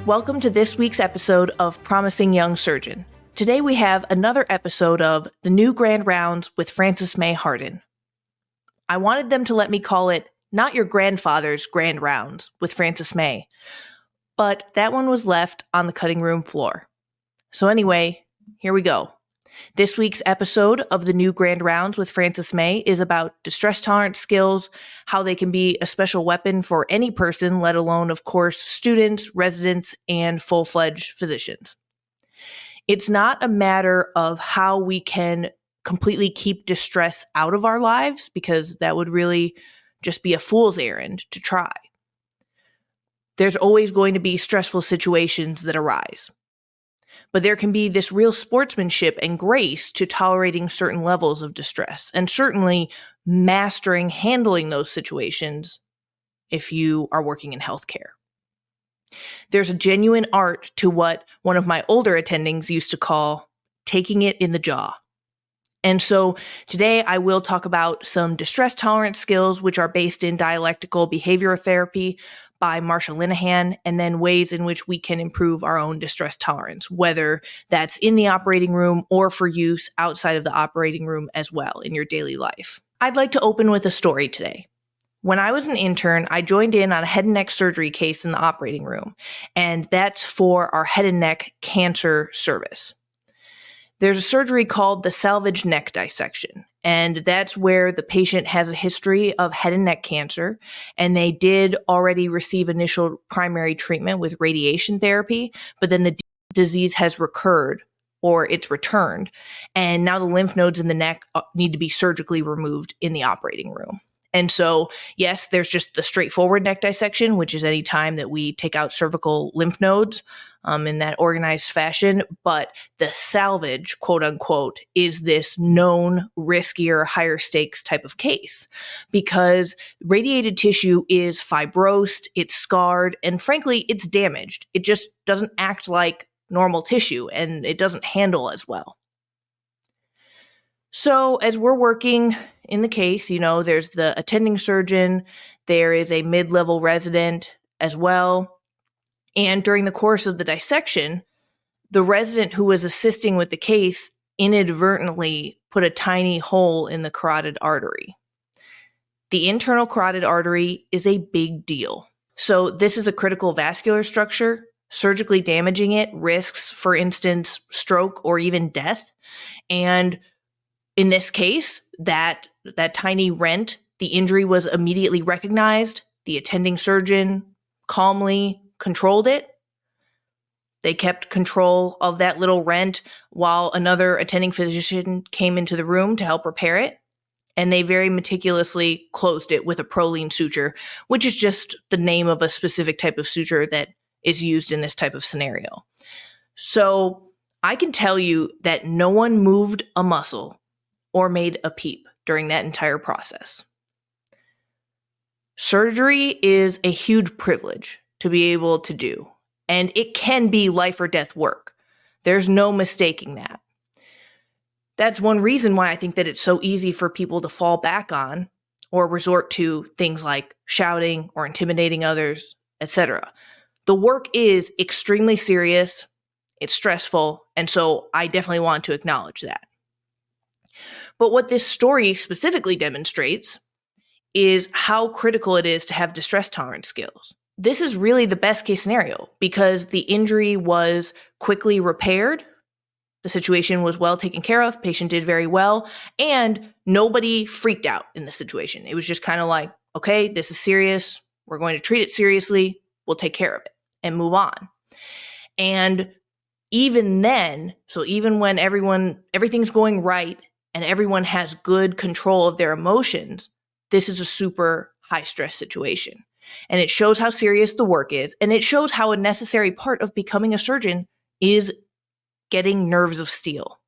Welcome to this week's episode of Promising Young Surgeon. Today we have another episode of The New Grand Rounds with Frances Mei Hardin. I wanted them to let me call it Not Your Grandfather's Grand Rounds with Frances Mei, but that one was left on the cutting room floor. So anyway, here we go. This week's episode of The New Grand Rounds with Frances Mei is about distress tolerance skills, how they can be a special weapon for any person, let alone, of course, students, residents, and full-fledged physicians. It's not a matter of how we can completely keep distress out of our lives, because that would really just be a fool's errand to try. There's always going to be stressful situations that arise. But there can be this real sportsmanship and grace to tolerating certain levels of distress, and certainly mastering handling those situations if you are working in healthcare. There's a genuine art to what one of my older attendings used to call taking it in the jaw. And so today I will talk about some distress tolerance skills, which are based in dialectical behavioral therapy by Marsha Linehan, and then ways in which we can improve our own distress tolerance, whether that's in the operating room or for use outside of the operating room as well in your daily life. I'd like to open with a story today. When I was an intern, I joined in on a head and neck surgery case in the operating room, and that's for our head and neck cancer service. There's a surgery called the Salvage neck dissection, and that's where the patient has a history of head and neck cancer, and they did already receive initial primary treatment with radiation therapy, but then the disease has recurred or it's returned, and now the lymph nodes in the neck need to be surgically removed in the operating room. And so, yes, there's just the straightforward neck dissection, which is any time that we take out cervical lymph nodes in that organized fashion. But the salvage, quote unquote, is this known, riskier, higher stakes type of case, because radiated tissue is fibrosed, it's scarred, and frankly, it's damaged. It just doesn't act like normal tissue, and it doesn't handle as well. So as we're working in the case, there's the attending surgeon, there is a mid-level resident as well. And during the course of the dissection, the resident who was assisting with the case inadvertently put a tiny hole in the carotid artery. The internal carotid artery is a big deal. So this is a critical vascular structure. Surgically damaging it risks, for instance, stroke or even death. And in this case, that tiny rent, the injury was immediately recognized. The attending surgeon calmly controlled it. They kept control of that little rent while another attending physician came into the room to help repair it. And they very meticulously closed it with a Prolene suture, which is just the name of a specific type of suture that is used in this type of scenario. So I can tell you that no one moved a muscle or made a peep during that entire process. Surgery is a huge privilege to be able to do, and it can be life or death work. There's no mistaking that. That's one reason why I think that it's so easy for people to fall back on or resort to things like shouting or intimidating others, etc. The work is extremely serious, it's stressful, and so I definitely want to acknowledge that. But what this story specifically demonstrates is how critical it is to have distress tolerance skills. This is really the best case scenario because the injury was quickly repaired, the situation was well taken care of, patient did very well, and nobody freaked out in the situation. It was just kind of like, okay, this is serious, we're going to treat it seriously, we'll take care of it and move on. And even then, so even when everything's going right, and everyone has good control of their emotions, this is a super high stress situation. And it shows how serious the work is. And it shows how a necessary part of becoming a surgeon is getting nerves of steel.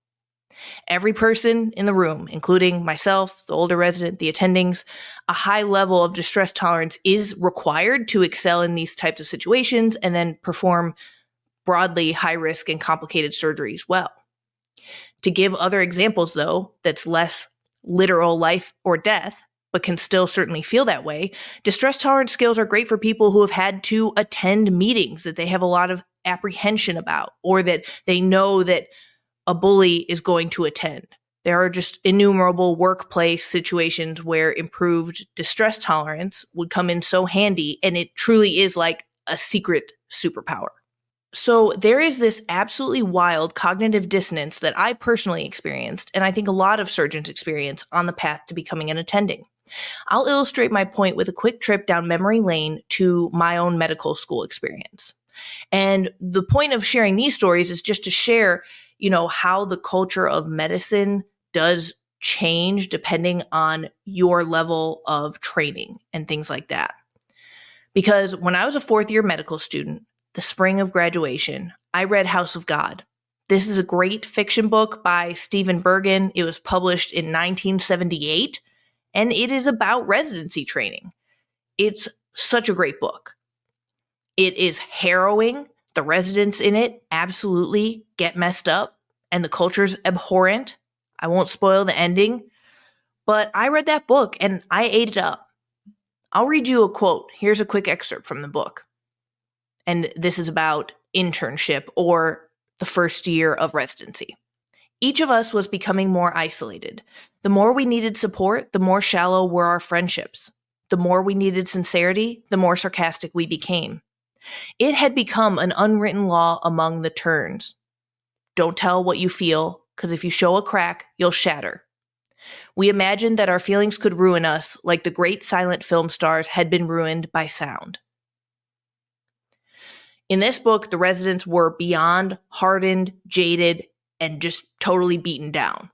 Every person in the room, including myself, the older resident, the attendings, a high level of distress tolerance is required to excel in these types of situations and then perform broadly high risk and complicated surgeries well. To give other examples, though, that's less literal life or death, but can still certainly feel that way, distress tolerance skills are great for people who have had to attend meetings that they have a lot of apprehension about, or that they know that a bully is going to attend. There are just innumerable workplace situations where improved distress tolerance would come in so handy, and it truly is like a secret superpower. So there is this absolutely wild cognitive dissonance that I personally experienced, and I think a lot of surgeons experience on the path to becoming an attending. I'll illustrate my point with a quick trip down memory lane to my own medical school experience. And the point of sharing these stories is just to share, how the culture of medicine does change depending on your level of training and things like that. Because when I was a fourth year medical student, the spring of graduation, I read House of God. This is a great fiction book by Stephen Bergen. It was published in 1978, and it is about residency training. It's such a great book. It is harrowing. The residents in it absolutely get messed up, and the culture's abhorrent. I won't spoil the ending, but I read that book and I ate it up. I'll read you a quote. Here's a quick excerpt from the book. And this is about internship or the first year of residency. Each of us was becoming more isolated. The more we needed support, the more shallow were our friendships. The more we needed sincerity, the more sarcastic we became. It had become an unwritten law among the turns. Don't tell what you feel, because if you show a crack, you'll shatter. We imagined that our feelings could ruin us like the great silent film stars had been ruined by sound. In this book, the residents were beyond hardened, jaded, and just totally beaten down.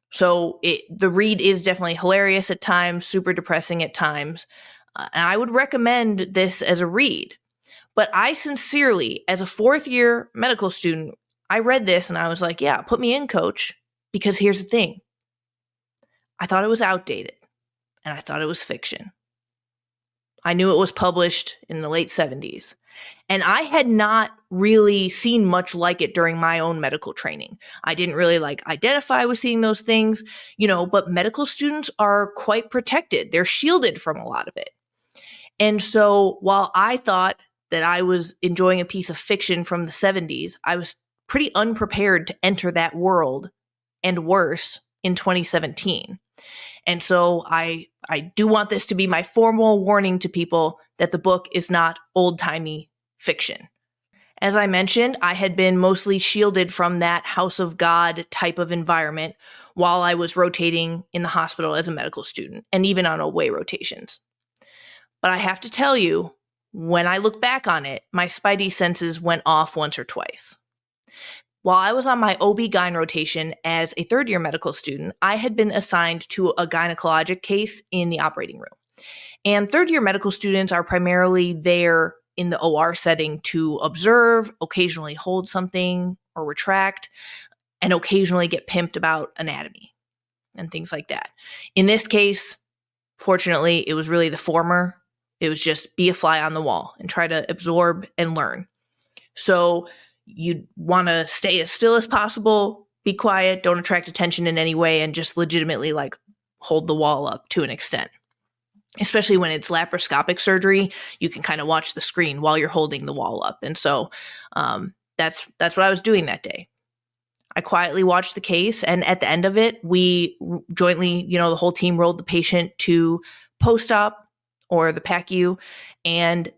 So the read is definitely hilarious at times, super depressing at times. And I would recommend this as a read. But I sincerely, as a fourth year medical student, I read this and I was like, yeah, put me in, coach. Because here's the thing. I thought it was outdated, and I thought it was fiction. I knew it was published in the late 70s. And I had not really seen much like it during my own medical training. I didn't really identify with seeing those things, but medical students are quite protected. They're shielded from a lot of it. And so while I thought that I was enjoying a piece of fiction from the 70s, I was pretty unprepared to enter that world, and worse, in 2017. And so I do want this to be my formal warning to people that the book is not old-timey fiction. As I mentioned, I had been mostly shielded from that House of God type of environment while I was rotating in the hospital as a medical student, and even on away rotations. But I have to tell you, when I look back on it, my spidey senses went off once or twice. While I was on my OB-GYN rotation as a third-year medical student, I had been assigned to a gynecologic case in the operating room. And third-year medical students are primarily there in the OR setting to observe, occasionally hold something or retract, and occasionally get pimped about anatomy and things like that. In this case, fortunately, it was really the former. It was just be a fly on the wall and try to absorb and learn. So you want to stay as still as possible, be quiet, don't attract attention in any way, and just legitimately hold the wall up to an extent. Especially when it's laparoscopic surgery, you can kind of watch the screen while you're holding the wall up. And so that's what I was doing that day. I quietly watched the case, and at the end of it, we jointly, the whole team rolled the patient to post-op or the PACU. And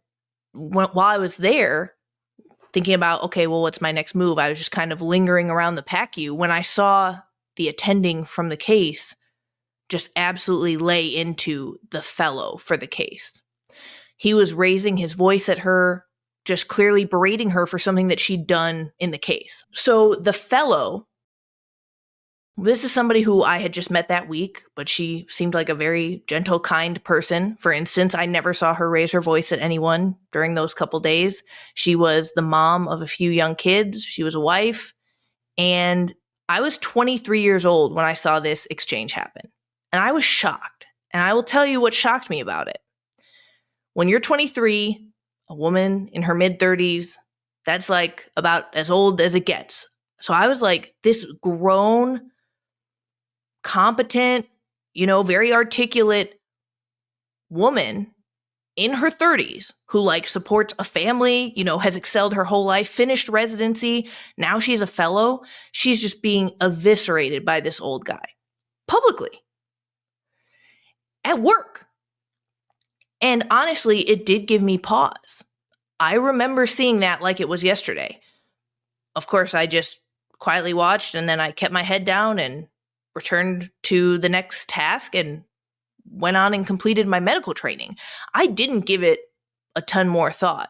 while I was there, thinking about, okay, well, what's my next move? I was just kind of lingering around the PACU when I saw the attending from the case just absolutely lay into the fellow for the case. He was raising his voice at her, just clearly berating her for something that she'd done in the case. So the fellow, this is somebody who I had just met that week, but she seemed like a very gentle, kind person. For instance, I never saw her raise her voice at anyone during those couple days. She was the mom of a few young kids. She was a wife. And I was 23 years old when I saw this exchange happen. And I was shocked. And I will tell you what shocked me about it. When you're 23, a woman in her mid-30s, that's about as old as it gets. So I was this grown, competent, very articulate woman in her 30s who like supports a family, has excelled her whole life, finished residency. Now she's a fellow. She's just being eviscerated by this old guy publicly at work. And honestly, it did give me pause. I remember seeing that like it was yesterday. Of course, I just quietly watched and then I kept my head down and returned to the next task and went on and completed my medical training. I didn't give it a ton more thought.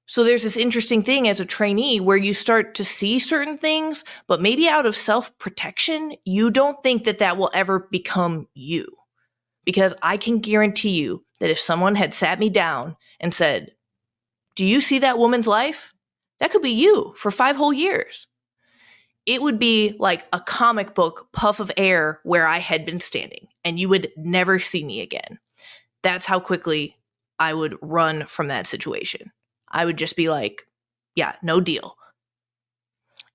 So there's this interesting thing as a trainee where you start to see certain things, but maybe out of self-protection, you don't think that that will ever become you. Because I can guarantee you that if someone had sat me down and said, "Do you see that woman's life?" That could be you for 5 whole years. It would be like a comic book puff of air where I had been standing, and you would never see me again. That's how quickly I would run from that situation. I would just be like, yeah, no deal.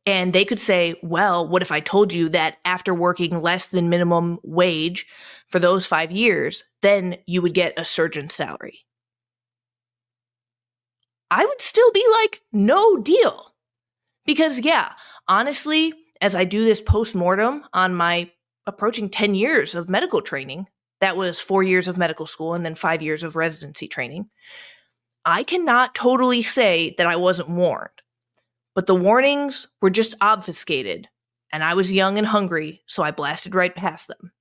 And they could say, well, what if I told you that after working less than minimum wage for those 5 years, then you would get a surgeon's salary? I would still be like, no deal. Because yeah, honestly, as I do this post-mortem on my approaching 10 years of medical training, that was 4 years of medical school and then 5 years of residency training, I cannot totally say that I wasn't warned. But the warnings were just obfuscated, and I was young and hungry, so I blasted right past them.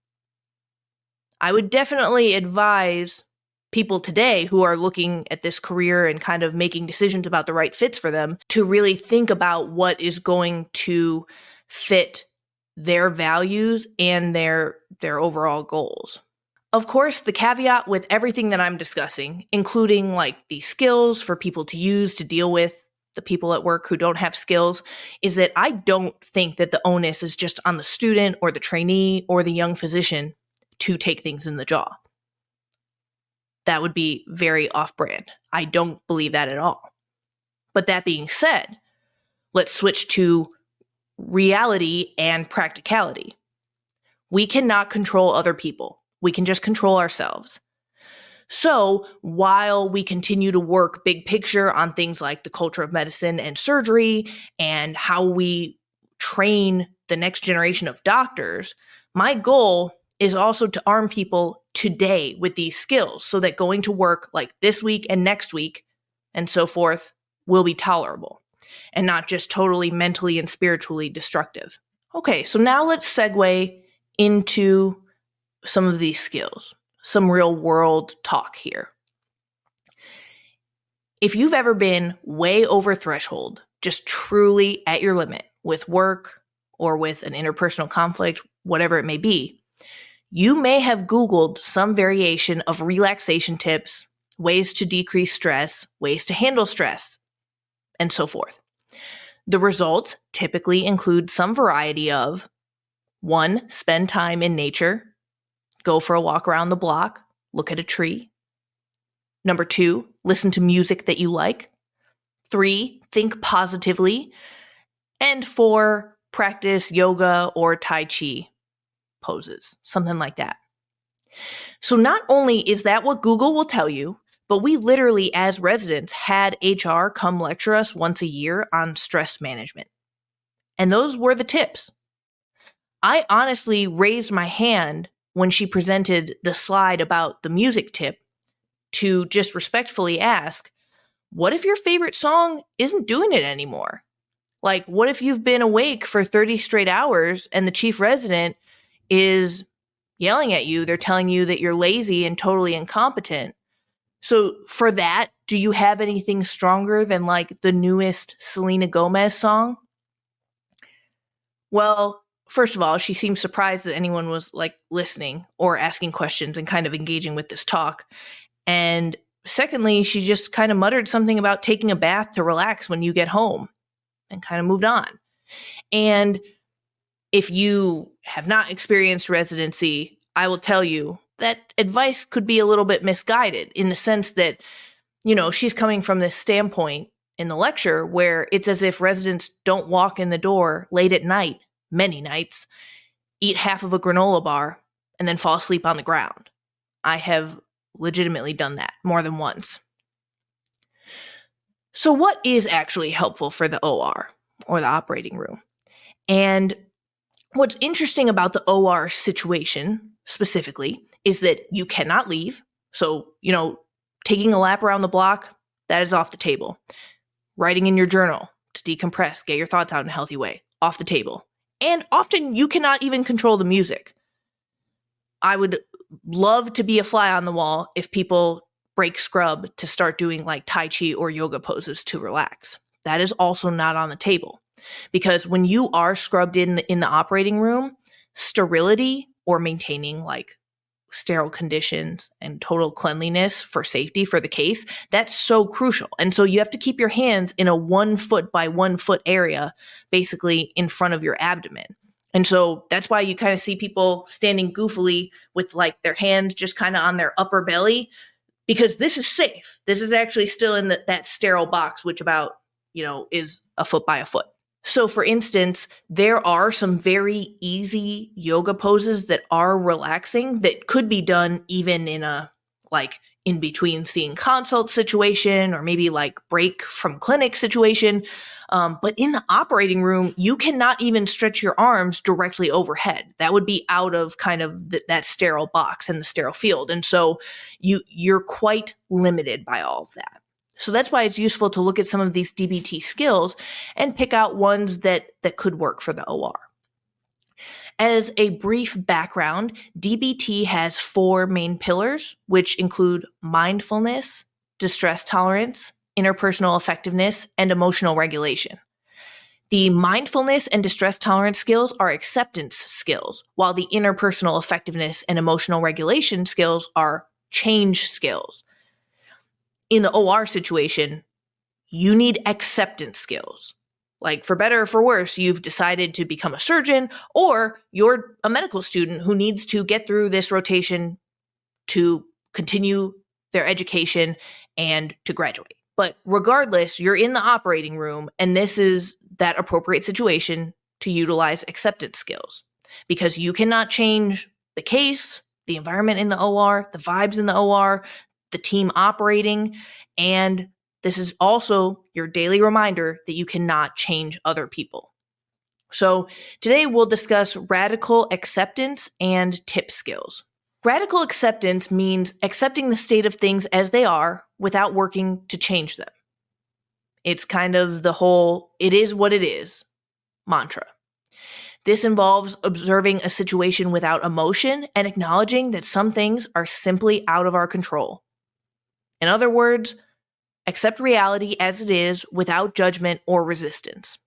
I would definitely advise people today who are looking at this career and kind of making decisions about the right fits for them to really think about what is going to fit their values and their overall goals. Of course, the caveat with everything that I'm discussing, including like the skills for people to use to deal with the people at work who don't have skills, is that I don't think that the onus is just on the student or the trainee or the young physician to take things in the jaw. That would be very off-brand. I don't believe that at all. But that being said, let's switch to reality and practicality. We cannot control other people. We can just control ourselves. So while we continue to work big picture on things like the culture of medicine and surgery and how we train the next generation of doctors, my goal is also to arm people today with these skills so that going to work like this week and next week and so forth will be tolerable and not just totally mentally and spiritually destructive. Okay, so now let's segue into some of these skills. Some real world talk here. If you've ever been way over threshold, just truly at your limit with work or with an interpersonal conflict, whatever it may be, you may have Googled some variation of relaxation tips, ways to decrease stress, ways to handle stress, and so forth. The results typically include some variety of 1, spend time in nature. Go for a walk around the block, look at a tree. 2, listen to music that you like. 3, think positively. And 4, practice yoga or Tai Chi poses, something like that. So not only is that what Google will tell you, but we literally as residents had HR come lecture us once a year on stress management. And those were the tips. I honestly raised my hand when she presented the slide about the music tip to just respectfully ask, what if your favorite song isn't doing it anymore? Like, what if you've been awake for 30 straight hours and the chief resident is yelling at you? They're telling you that you're lazy and totally incompetent. So for that, do you have anything stronger than like the newest Selena Gomez song? Well, first of all, she seemed surprised that anyone was like listening or asking questions and kind of engaging with this talk. And secondly, she just kind of muttered something about taking a bath to relax when you get home and kind of moved on. And if you have not experienced residency, I will tell you that advice could be a little bit misguided in the sense that, she's coming from this standpoint in the lecture where it's as if residents don't walk in the door late at night, many nights, eat half of a granola bar, and then fall asleep on the ground. I have legitimately done that more than once. So what is actually helpful for the OR, or the operating room? And what's interesting about the OR situation specifically is that you cannot leave. So, taking a lap around the block, that is off the table. Writing in your journal to decompress, get your thoughts out in a healthy way, off the table. And often you cannot even control the music. I would love to be a fly on the wall if people break scrub to start doing like Tai Chi or yoga poses to relax. That is also not on the table, because when you are scrubbed in the operating room, sterility, or maintaining like sterile conditions and total cleanliness for safety for the case, that's so crucial. And so you have to keep your hands in a 1 foot by 1 foot area, basically in front of your abdomen. And so that's why you kind of see people standing goofily with like their hands just kind of on their upper belly, because this is safe. This is actually still in that sterile box, which about, is a foot by a foot. So for instance, there are some very easy yoga poses that are relaxing that could be done even in a like in between seeing consult situation, or maybe like break from clinic situation. But in the operating room, you cannot even stretch your arms directly overhead. That would be out of kind of that sterile box and the sterile field. And so you're quite limited by all of that. So that's why it's useful to look at some of these DBT skills and pick out ones that could work for the OR. As a brief background, DBT has 4 main pillars, which include mindfulness, distress tolerance, interpersonal effectiveness, and emotional regulation. The mindfulness and distress tolerance skills are acceptance skills, while the interpersonal effectiveness and emotional regulation skills are change skills. In the OR situation, you need acceptance skills. Like for better or for worse, you've decided to become a surgeon, or you're a medical student who needs to get through this rotation to continue their education and to graduate. But regardless, you're in the operating room, and this is that appropriate situation to utilize acceptance skills, because you cannot change the case, the environment in the OR, the vibes in the OR, the team operating, and this is also your daily reminder that you cannot change other people. So today we'll discuss radical acceptance and tip skills. Radical acceptance means accepting the state of things as they are without working to change them. It's kind of the whole "it is what it is" mantra. This involves observing a situation without emotion and acknowledging that some things are simply out of our control. In other words, accept reality as it is without judgment or resistance.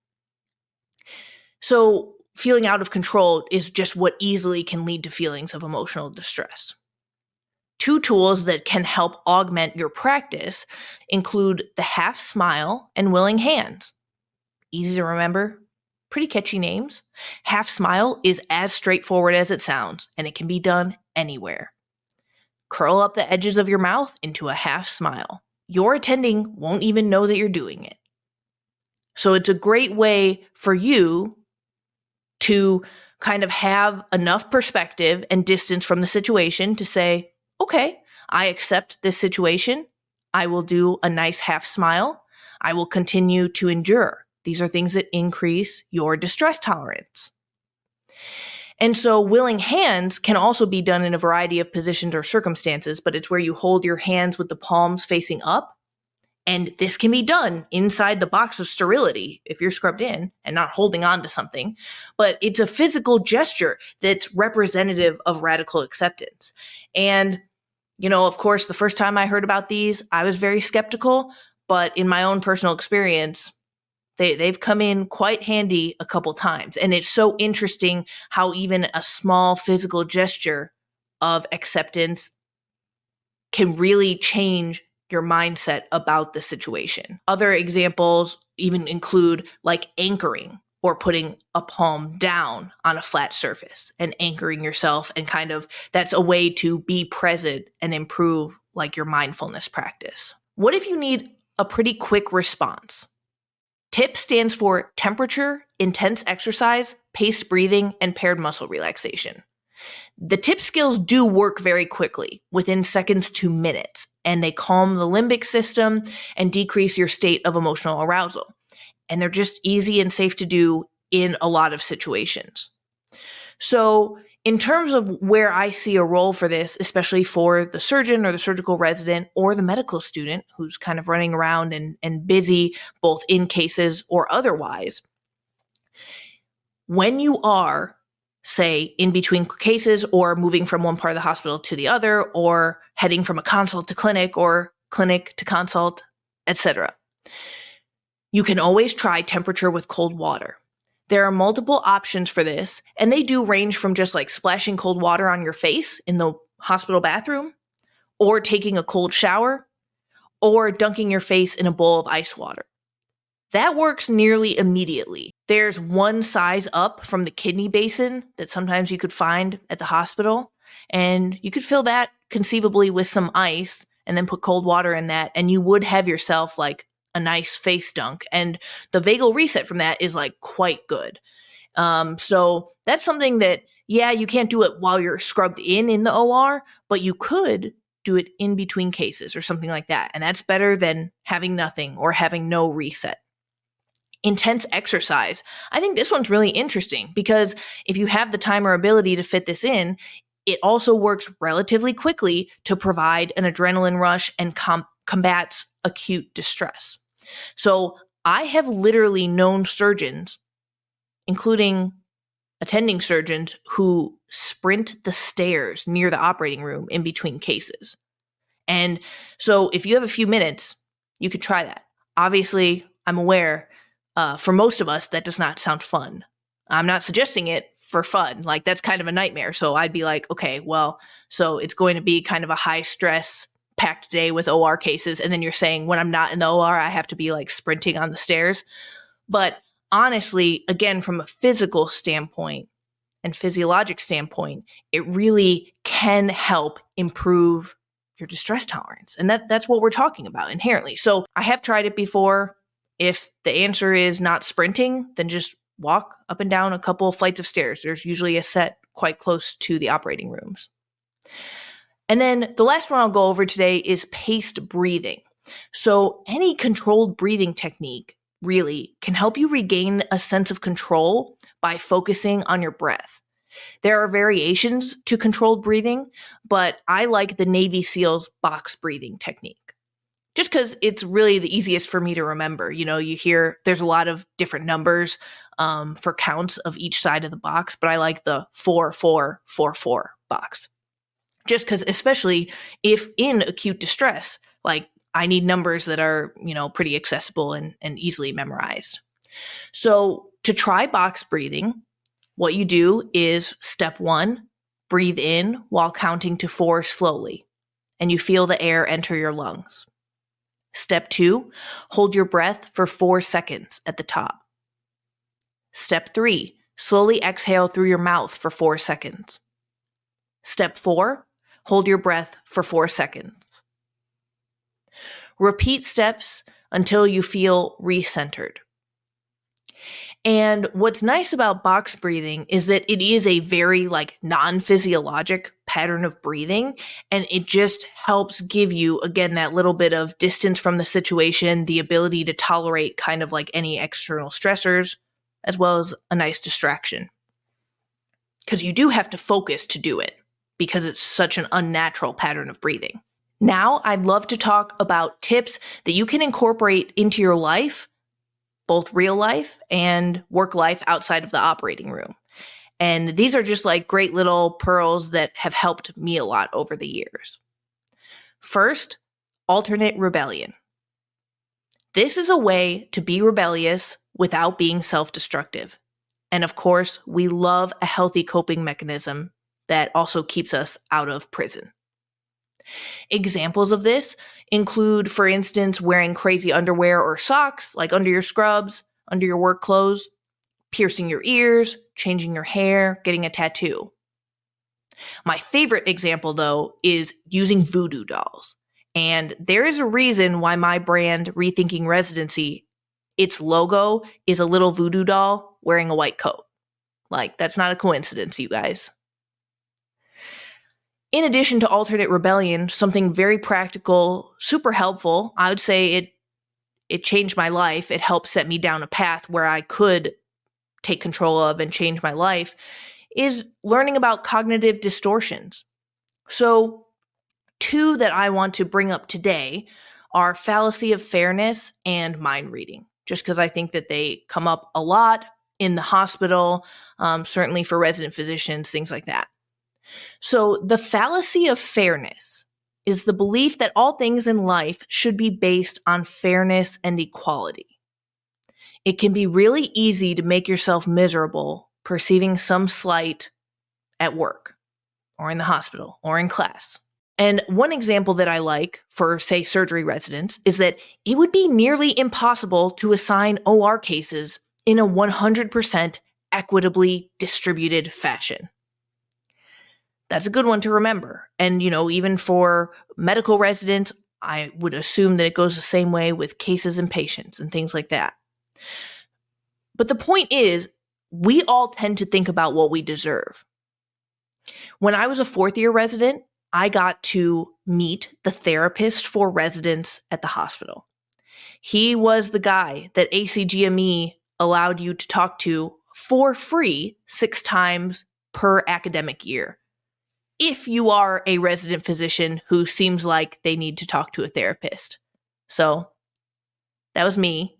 So, feeling out of control is just what easily can lead to feelings of emotional distress. 2 tools that can help augment your practice include the half smile and willing hands. Easy to remember, pretty catchy names. Half smile is as straightforward as it sounds, and it can be done anywhere. Curl up the edges of your mouth into a half smile. Your attending won't even know that you're doing it. So it's a great way for you to kind of have enough perspective and distance from the situation to say, okay, I accept this situation. I will do a nice half smile. I will continue to endure. These are things that increase your distress tolerance. And so willing hands can also be done in a variety of positions or circumstances, but it's where you hold your hands with the palms facing up. And this can be done inside the box of sterility if you're scrubbed in and not holding on to something. But it's a physical gesture that's representative of radical acceptance. And, of course, the first time I heard about these, I was very skeptical. But in my own personal experience, they've come in quite handy a couple times. And it's so interesting how even a small physical gesture of acceptance can really change your mindset about the situation. Other examples even include like anchoring, or putting a palm down on a flat surface and anchoring yourself, and kind of that's a way to be present and improve like your mindfulness practice. What if you need a pretty quick response? TIP stands for temperature, intense exercise, paced breathing, and paired muscle relaxation. The tip skills do work very quickly, within seconds to minutes, and they calm the limbic system and decrease your state of emotional arousal. And they're just easy and safe to do in a lot of situations. So in terms of where I see a role for this, especially for the surgeon or the surgical resident or the medical student who's kind of running around and busy both in cases or otherwise, when you are, say, in between cases or moving from one part of the hospital to the other or heading from a consult to clinic or clinic to consult, etc., you can always try temperature with cold water. There are multiple options for this, and they do range from just like splashing cold water on your face in the hospital bathroom, or taking a cold shower, or dunking your face in a bowl of ice water. That works nearly immediately. There's one size up from the kidney basin that sometimes you could find at the hospital, and you could fill that conceivably with some ice and then put cold water in that, and you would have yourself like a nice face dunk. And the vagal reset from that is like quite good. So that's something that, yeah, you can't do it while you're scrubbed in the OR, but you could do it in between cases or something like that. And that's better than having nothing or having no reset. Intense exercise. I think this one's really interesting because if you have the time or ability to fit this in, it also works relatively quickly to provide an adrenaline rush and combats acute distress. So I have literally known surgeons, including attending surgeons, who sprint the stairs near the operating room in between cases. And so if you have a few minutes, you could try that. Obviously, I'm aware for most of us, that does not sound fun. I'm not suggesting it for fun. Like, that's kind of a nightmare. So I'd be like, okay, well, so it's going to be kind of a high stress packed day with OR cases. And then you're saying when I'm not in the OR, I have to be like sprinting on the stairs. But honestly, again, from a physical standpoint and physiologic standpoint, it really can help improve your distress tolerance. And that's what we're talking about inherently. So I have tried it before. If the answer is not sprinting, then just walk up and down a couple of flights of stairs. There's usually a set quite close to the operating rooms. And then the last one I'll go over today is paced breathing. So any controlled breathing technique really can help you regain a sense of control by focusing on your breath. There are variations to controlled breathing, but I like the Navy SEALs box breathing technique. Just because it's really the easiest for me to remember. You know, you hear there's a lot of different numbers for counts of each side of the box, but I like the 4-4-4-4 box. Just because, especially if in acute distress, like I need numbers that are, you know, pretty accessible and easily memorized. So to try box breathing, what you do is step 1, breathe in while counting to 4 slowly, and you feel the air enter your lungs. Step 2, hold your breath for 4 seconds at the top. Step 3, slowly exhale through your mouth for 4 seconds. Step 4, hold your breath for 4 seconds. Repeat steps until you feel recentered. And what's nice about box breathing is that it is a very like non-physiologic pattern of breathing, and it just helps give you, again, that little bit of distance from the situation, the ability to tolerate kind of like any external stressors, as well as a nice distraction. Because you do have to focus to do it, because it's such an unnatural pattern of breathing. Now, I'd love to talk about tips that you can incorporate into your life, both real life and work life outside of the operating room. And these are just like great little pearls that have helped me a lot over the years. First, alternate rebellion. This is a way to be rebellious without being self-destructive. And of course, we love a healthy coping mechanism that also keeps us out of prison. Examples of this include, for instance, wearing crazy underwear or socks, like under your scrubs, under your work clothes, piercing your ears, changing your hair, getting a tattoo. My favorite example, though, is using voodoo dolls. And there is a reason why my brand, Rethinking Residency, its logo is a little voodoo doll wearing a white coat. Like, that's not a coincidence, you guys. In addition to alternate rebellion, something very practical, super helpful, I would say it changed my life. It helped set me down a path where I could take control of and change my life, is learning about cognitive distortions. So, two that I want to bring up today are fallacy of fairness and mind reading, just because I think that they come up a lot in the hospital, certainly for resident physicians, things like that. So the fallacy of fairness is the belief that all things in life should be based on fairness and equality. It can be really easy to make yourself miserable perceiving some slight at work or in the hospital or in class. And one example that I like for, say, surgery residents is that it would be nearly impossible to assign OR cases in a 100% equitably distributed fashion. That's a good one to remember. And, even for medical residents, I would assume that it goes the same way with cases and patients and things like that. But the point is, we all tend to think about what we deserve. When I was a fourth-year resident, I got to meet the therapist for residents at the hospital. He was the guy that ACGME allowed you to talk to for free 6 times per academic year, if you are a resident physician who seems like they need to talk to a therapist. So that was me.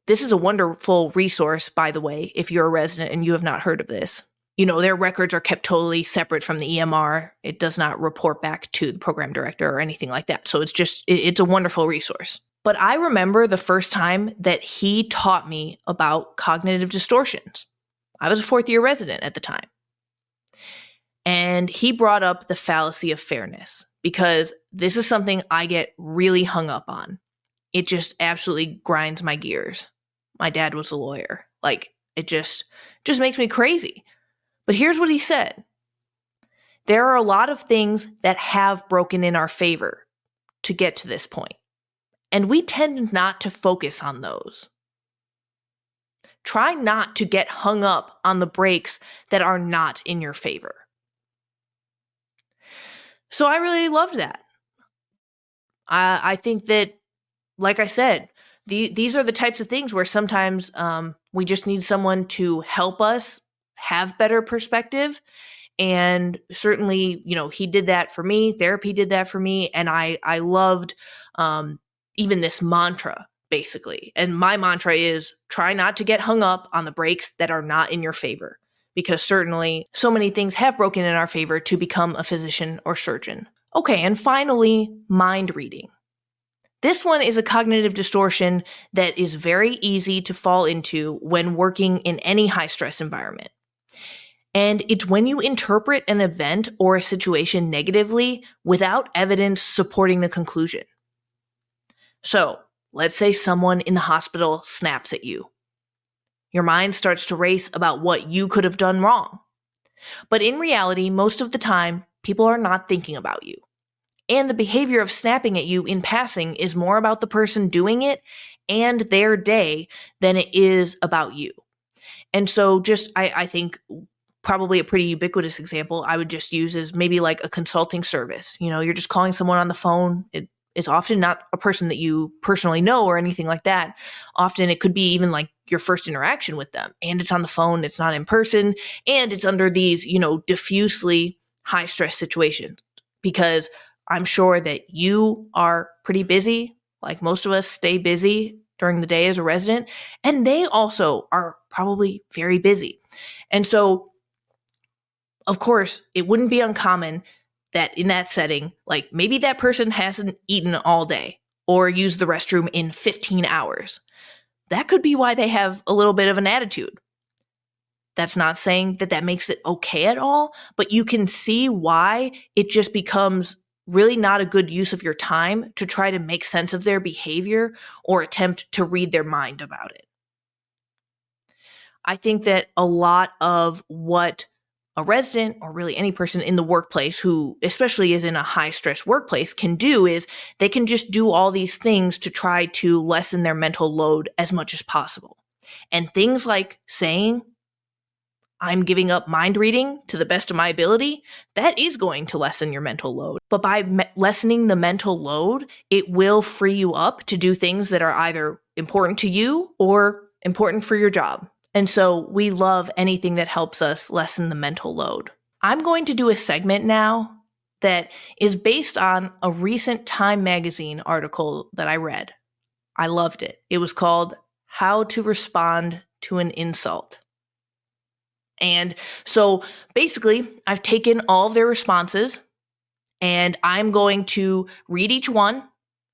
This is a wonderful resource, by the way, if you're a resident and you have not heard of this. Their records are kept totally separate from the EMR. It does not report back to the program director or anything like that. So it's a wonderful resource. But I remember the first time that he taught me about cognitive distortions. I was a fourth-year resident at the time. And he brought up the fallacy of fairness, because this is something I get really hung up on. It just absolutely grinds my gears. My dad was a lawyer. Like, it just makes me crazy. But here's what he said. There are a lot of things that have broken in our favor to get to this point, and we tend not to focus on those. Try not to get hung up on the breaks that are not in your favor. So I really loved that. I think that, like I said, these are the types of things where sometimes we just need someone to help us have better perspective. And certainly, he did that for me. Therapy did that for me. And I loved even this mantra, basically. And my mantra is try not to get hung up on the breaks that are not in your favor, because certainly so many things have broken in our favor to become a physician or surgeon. Okay, and finally, mind reading. This one is a cognitive distortion that is very easy to fall into when working in any high-stress environment. And it's when you interpret an event or a situation negatively without evidence supporting the conclusion. So, let's say someone in the hospital snaps at you. Your mind starts to race about what you could have done wrong. But in reality, most of the time, people are not thinking about you. And the behavior of snapping at you in passing is more about the person doing it and their day than it is about you. And so I think probably a pretty ubiquitous example I would just use is maybe like a consulting service. You're just calling someone on the phone. It is often not a person that you personally know or anything like that. Often it could be even like your first interaction with them, and it's on the phone, it's not in person, and it's under these, diffusely high stress situations, because I'm sure that you are pretty busy. Like most of us stay busy during the day as a resident, and they also are probably very busy. And so, of course, it wouldn't be uncommon that in that setting, like maybe that person hasn't eaten all day or used the restroom in 15 hours. That could be why they have a little bit of an attitude. That's not saying that that makes it okay at all, but you can see why it just becomes really not a good use of your time to try to make sense of their behavior or attempt to read their mind about it. I think that a lot of what a resident or really any person in the workplace who especially is in a high stress workplace can do is they can just do all these things to try to lessen their mental load as much as possible. And things like saying, I'm giving up mind reading to the best of my ability, that is going to lessen your mental load. But by lessening the mental load, it will free you up to do things that are either important to you or important for your job. And so we love anything that helps us lessen the mental load. I'm going to do a segment now that is based on a recent Time magazine article that I read. I loved it. It was called How to Respond to an Insult. And so basically, I've taken all of their responses and I'm going to read each one,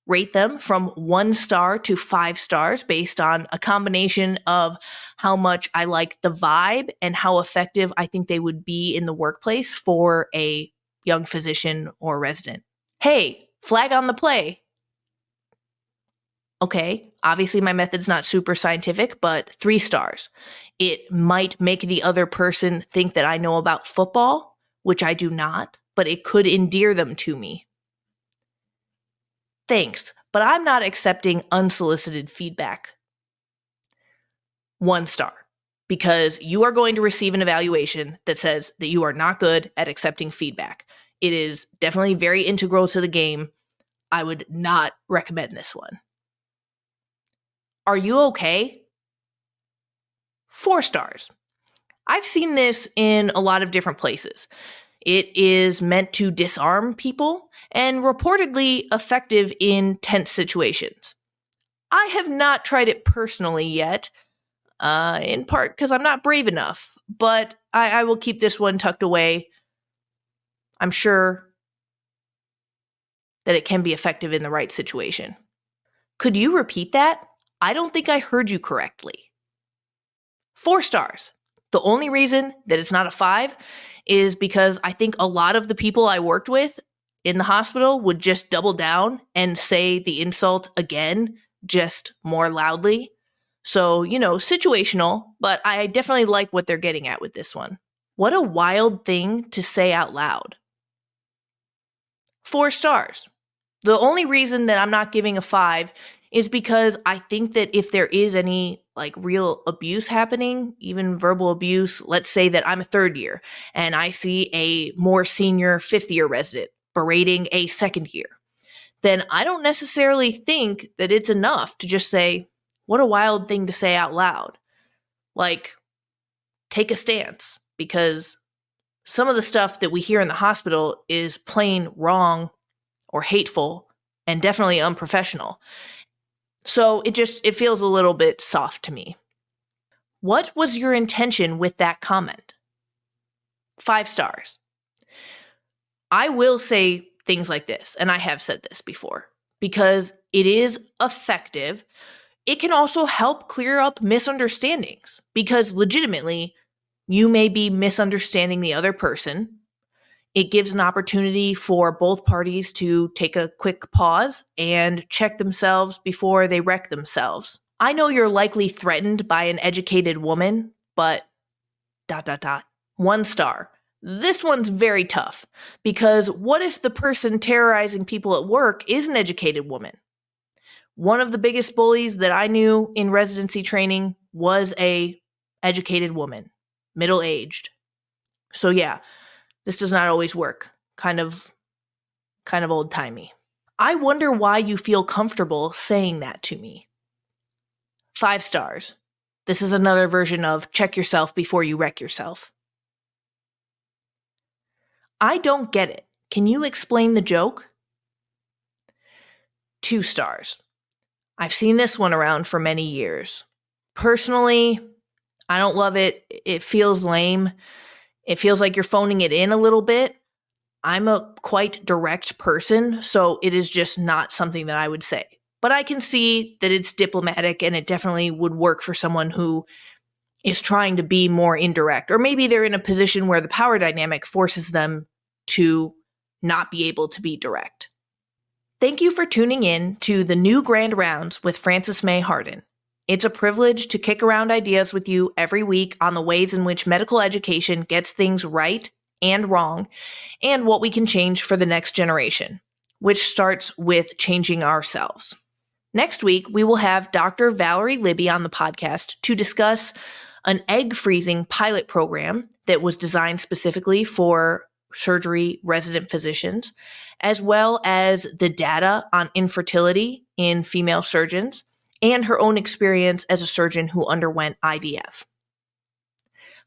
rate them from 1 star to 5 stars based on a combination of how much I like the vibe and how effective I think they would be in the workplace for a young physician or resident. Hey, flag on the play. Okay, obviously my method's not super scientific, but 3 stars. It might make the other person think that I know about football, which I do not, but it could endear them to me. Thanks, but I'm not accepting unsolicited feedback. 1 star, because you are going to receive an evaluation that says that you are not good at accepting feedback. It is definitely very integral to the game. I would not recommend this one. Are you okay? 4 stars. I've seen this in a lot of different places. It is meant to disarm people and reportedly effective in tense situations. I have not tried it personally yet, in part because I'm not brave enough, but I will keep this one tucked away. I'm sure that it can be effective in the right situation. Could you repeat that? I don't think I heard you correctly. 4 stars. The only reason that it's not a 5 is because I think a lot of the people I worked with in the hospital would just double down and say the insult again, just more loudly. So, situational, but I definitely like what they're getting at with this one. What a wild thing to say out loud. 4 stars. The only reason that I'm not giving a 5 is because I think that if there is any real abuse happening, even verbal abuse, let's say that I'm a 3rd year and I see a more senior 5th year resident berating a 2nd year, then I don't necessarily think that it's enough to just say, what a wild thing to say out loud. Take a stance, because some of the stuff that we hear in the hospital is plain wrong or hateful and definitely unprofessional. So it feels a little bit soft to me. What was your intention with that comment? 5 stars. I will say things like this, and I have said this before, because it is effective. It can also help clear up misunderstandings, because legitimately, you may be misunderstanding the other person. It gives an opportunity for both parties to take a quick pause and check themselves before they wreck themselves. I know you're likely threatened by an educated woman, but ... 1 star. This one's very tough, because what if the person terrorizing people at work is an educated woman? One of the biggest bullies that I knew in residency training was a educated woman, middle-aged. So yeah, this does not always work. Kind of old-timey. I wonder why you feel comfortable saying that to me. 5 stars. This is another version of check yourself before you wreck yourself. I don't get it. Can you explain the joke? 2 stars. I've seen this one around for many years. Personally, I don't love it. It feels lame. It feels like you're phoning it in a little bit. I'm a quite direct person, so it is just not something that I would say. But I can see that it's diplomatic and it definitely would work for someone who is trying to be more indirect. Or maybe they're in a position where the power dynamic forces them to not be able to be direct. Thank you for tuning in to the new Grand Rounds with Frances Mei Hardin. It's a privilege to kick around ideas with you every week on the ways in which medical education gets things right and wrong, and what we can change for the next generation, which starts with changing ourselves. Next week, we will have Dr. Valerie Libby on the podcast to discuss an egg freezing pilot program that was designed specifically for surgery resident physicians, as well as the data on infertility in female surgeons, and her own experience as a surgeon who underwent IVF.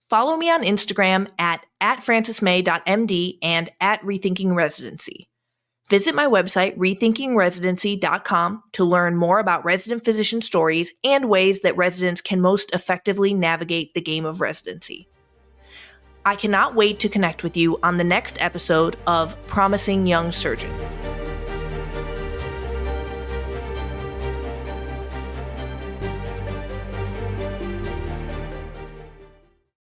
Follow me on Instagram at francesmei.md and at rethinkingresidency. Visit my website, rethinkingresidency.com, to learn more about resident physician stories and ways that residents can most effectively navigate the game of residency. I cannot wait to connect with you on the next episode of Promising Young Surgeon.